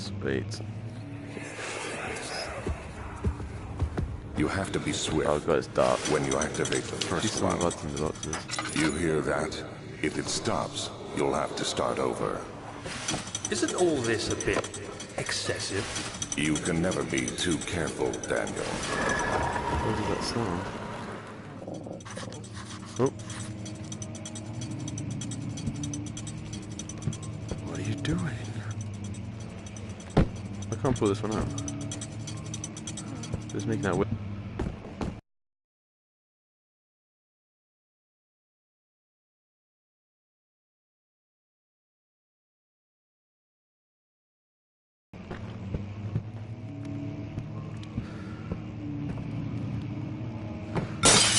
Sweet. You have to be swift. Oh god, it's dark. When you activate the first one. In the boxes. You hear that? If it stops, you'll have to start over. Isn't all this a bit excessive? You can never be too careful, Daniel. What does that sound? Oh. What are you doing? I can't pull this one out. Just making that whip.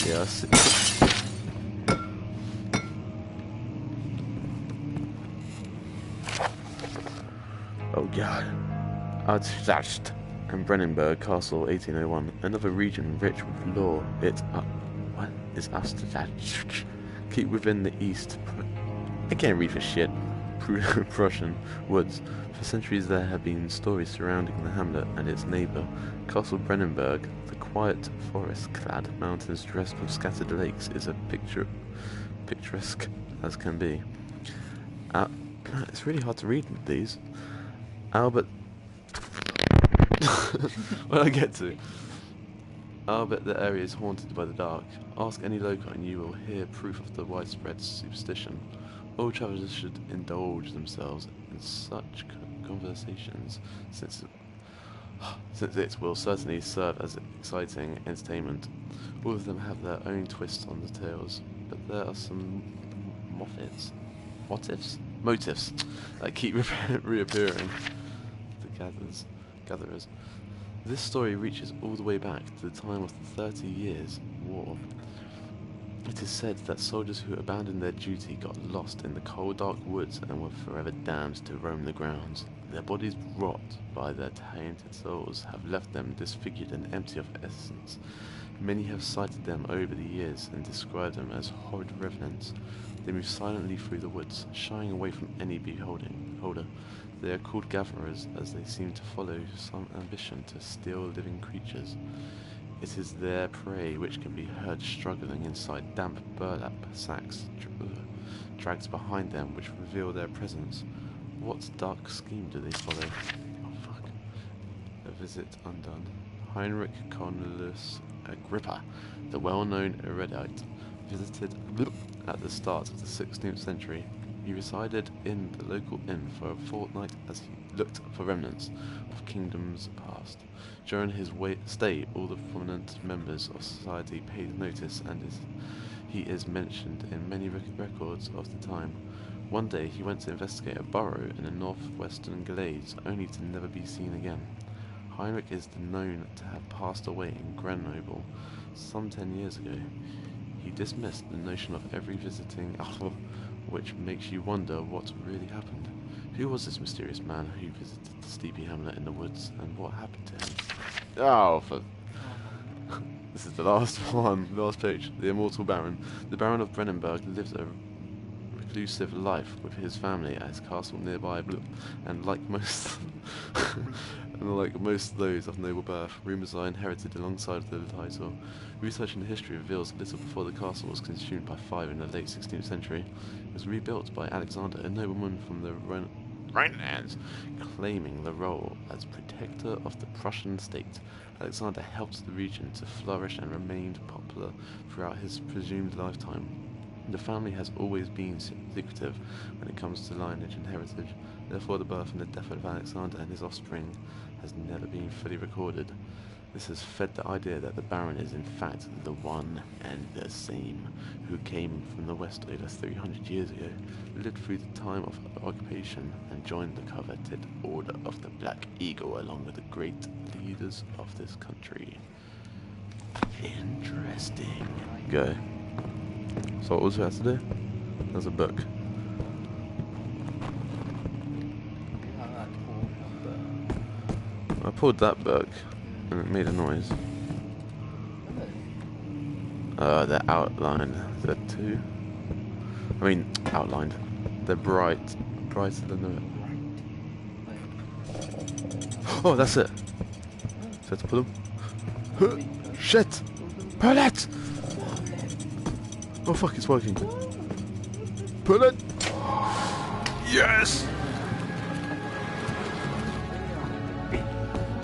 Yeah, I see. Oh god. Utrecht and Brennenburg Castle, 1801. Another region rich with lore. It's what is Utrecht? Keep within the east. I can't read for shit. Prussian woods. For centuries there have been stories surrounding the hamlet and its neighbour, Castle Brennenburg. The quiet forest-clad mountains dressed with scattered lakes is a picturesque as can be. It's really hard to read these. Albert... When I get to... Albert, the area is haunted by the dark. Ask any local and you will hear proof of the widespread superstition. All travellers should indulge themselves in such conversations, since it will certainly serve as exciting entertainment. All of them have their own twists on the tales, but there are some motifs that keep reappearing. The gatherers. This story reaches all the way back to the time of the 30 Years' War. It is said that soldiers who abandoned their duty got lost in the cold dark woods and were forever damned to roam the grounds. Their bodies, wrought by their tainted souls, have left them disfigured and empty of essence. Many have cited them over the years and described them as horrid revenants. They move silently through the woods, shying away from any beholder. They are called gatherers, as they seem to follow some ambition to steal living creatures. It is their prey which can be heard struggling inside damp burlap sacks dragged behind them, which reveal their presence. What dark scheme do they follow? Oh fuck. A visit undone. Heinrich Cornelius Agrippa, the well-known erudite, visited at the start of the 16th century. He resided in the local inn for a fortnight as he looked for remnants of kingdoms past. During his stay, all the prominent members of society paid notice, and he is mentioned in many records of the time. One day he went to investigate a burrow in the northwestern glades, only to never be seen again. Heinrich is known to have passed away in Grenoble some 10 years ago. He dismissed the notion of every visiting which makes you wonder what really happened. Who was this mysterious man who visited the sleepy hamlet in the woods, and what happened to him? Oh, this is the last one, the last page. The immortal Baron. The Baron of Brennenburg lives a reclusive life with his family at his castle nearby, and like most those of noble birth, rumours are inherited alongside the title. Research in the history reveals little before the castle was consumed by fire in the late 16th century. It was rebuilt by Alexander, a nobleman from the Rhinelands, claiming the role as protector of the Prussian state. Alexander helped the region to flourish and remained popular throughout his presumed lifetime. The family has always been secretive when it comes to lineage and heritage. Therefore, the birth and the death of Alexander and his offspring has never been fully recorded. This has fed the idea that the Baron is in fact the one and the same, who came from the west over 300 years ago, lived through the time of occupation, and joined the coveted Order of the Black Eagle along with the great leaders of this country. Interesting. Go. So what was we have to do? There's a book. I pulled that book and it made a noise. They're outlined. They're two. I mean, outlined. They're brighter than the... Oh, that's it. So I have to pull him. Huh, shit! Pull it! Oh fuck, it's working. Pull it! Yes!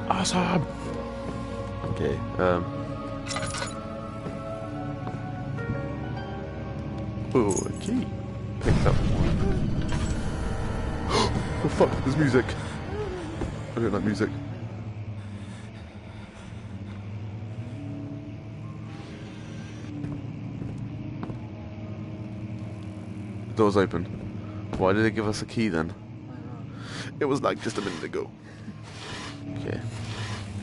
Awesome! Okay, oh, a key. Picked up one. Oh fuck, there's music. I don't like music. The door's open. Why did they give us a key then? It was like just a minute ago. Okay.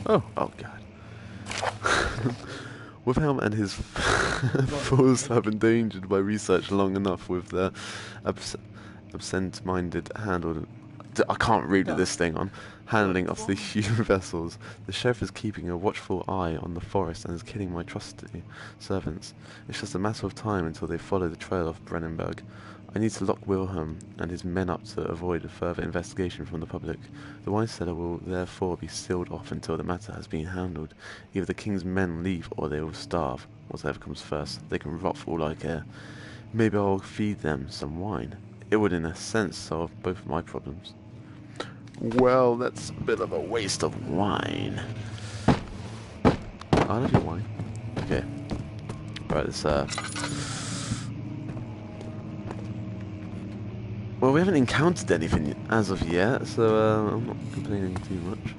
Oh god. Wilhelm and his foes have endangered by research long enough with their absent-minded handled. I can't read with this thing on. Handling of the human vessels. The sheriff is keeping a watchful eye on the forest and is killing my trusty servants. It's just a matter of time until they follow the trail of Brennenberg. I need to lock Wilhelm and his men up to avoid a further investigation from the public. The wine cellar will therefore be sealed off until the matter has been handled. Either the king's men leave or they will starve. Whatever comes first. They can rot for all I care. Maybe I'll feed them some wine. It would in a sense solve both of my problems. Well, that's a bit of a waste of wine. I love your wine. Okay. Right, let's well, we haven't encountered anything as of yet, so I'm not complaining too much.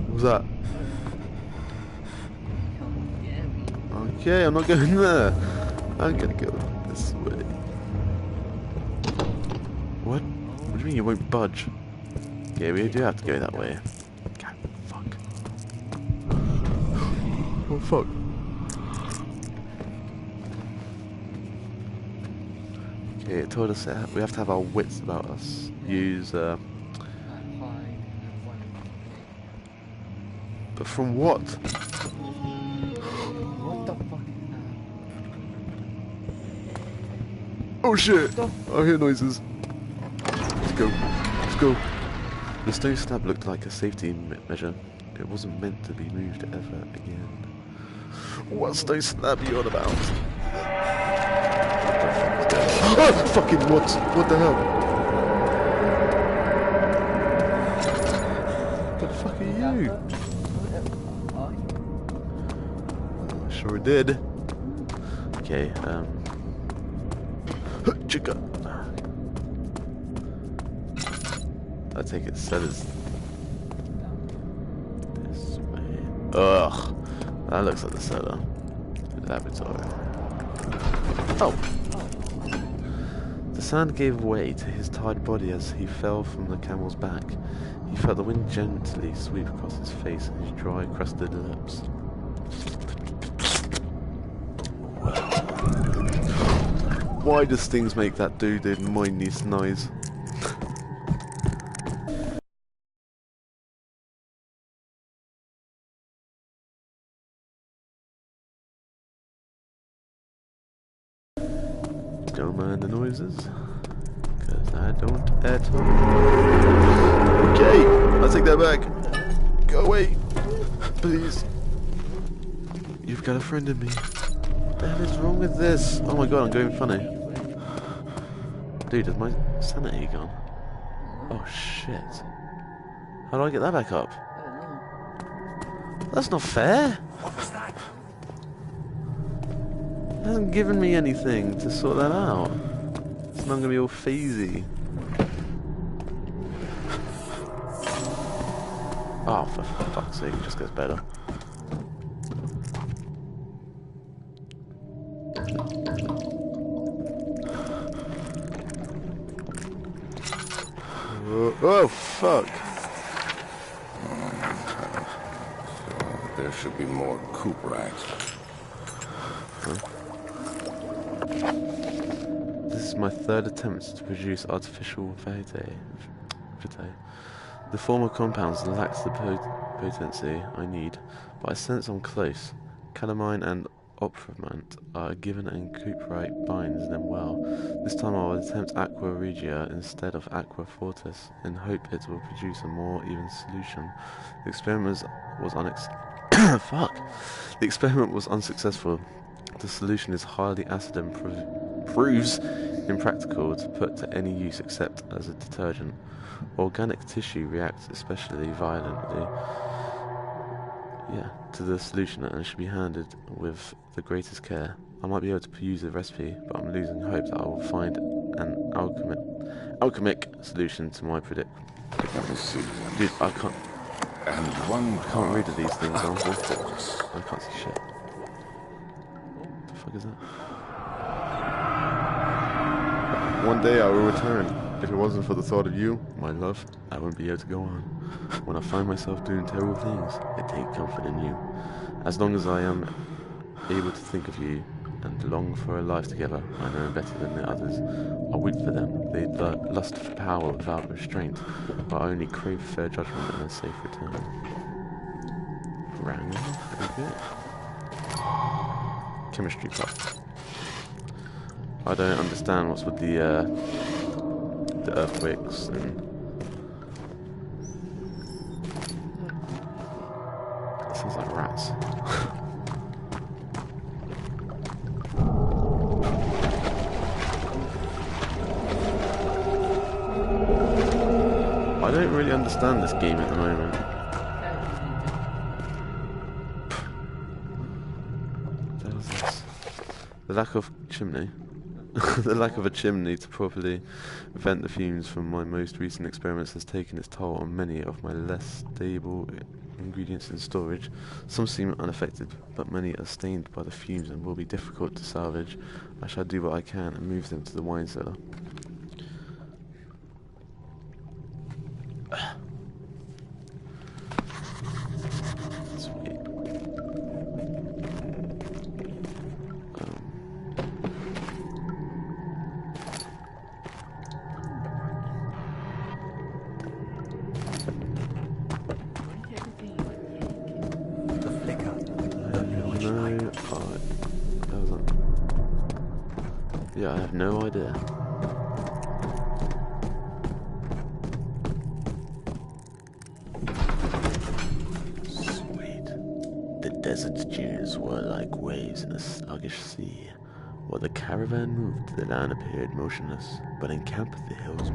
What was that? Okay, I'm not going there. I'm gonna go this way. What? What do you mean you won't budge? Okay, we do have to go that way. God, fuck. Oh, fuck. Okay, it told us that we have to have our wits about us. Use, but from what? What the fuck? Oh shit! I hear noises. Let's go. Let's go. The stone slab looked like a safety measure. It wasn't meant to be moved ever again. What stone slab are you on about? Oh, fucking what? What the hell? What the fuck are you? Sure did. Okay, Chica. I take it sellers this way. Ugh, that looks like the cellar. Laboratory. Oh. The sand gave way to his tired body as he fell from the camel's back. He felt the wind gently sweep across his face and his dry, crusted lips. Why does things make that dude mindless noise? Don't mind the noises, cause I don't at all. Okay, I'll take that back. Go away, please. You've got a friend in me. What the hell is wrong with this? Oh my god, I'm going funny. Dude, is my sanity gone? Oh shit. How do I get that back up? That's not fair. What was that? It hasn't given me anything to sort that out. It's not gonna be all phasey. Oh, for fuck's sake, it just gets better. Oh, fuck. There should be more coop racks. This is my third attempt to produce artificial vitae. The former compounds lacks the potency I need, but I sense I'm close. Calamine and operament are given and Cuprite binds them well. This time I will attempt Aqua Regia instead of Aqua Fortis, in hope it will produce a more even solution. The experiment was fuck. The experiment was unsuccessful. The solution is highly acid and proves impractical to put to any use except as a detergent. Organic tissue reacts especially violently to the solution and should be handled with the greatest care. I might be able to use the recipe, but I'm losing hope that I will find an alchemic solution to my predict. Let me see. Dude, I can't read these things, I can't see shit. What the fuck is that? One day I will return. If it wasn't for the thought of you, my love, I wouldn't be able to go on. When I find myself doing terrible things, I take comfort in you. As long as I am able to think of you and long for a life together, I know better than the others. I weep for them. They lust for power without restraint, but I only crave fair judgment and a safe return. Rang okay. Chemistry class. I don't understand what's with the earthquakes and that sounds like rats. I don't really understand this game at the moment. What the hell is this? The lack of chimney. The lack of a chimney to properly vent the fumes from my most recent experiments has taken its toll on many of my less stable ingredients in storage. Some seem unaffected, but many are stained by the fumes and will be difficult to salvage. I shall do what I can and move them to the wine cellar. Sweet. Yeah, I have no idea. Sweet. The desert's dunes were like waves in a sluggish sea. While the caravan moved, the land appeared motionless, but in camp the hills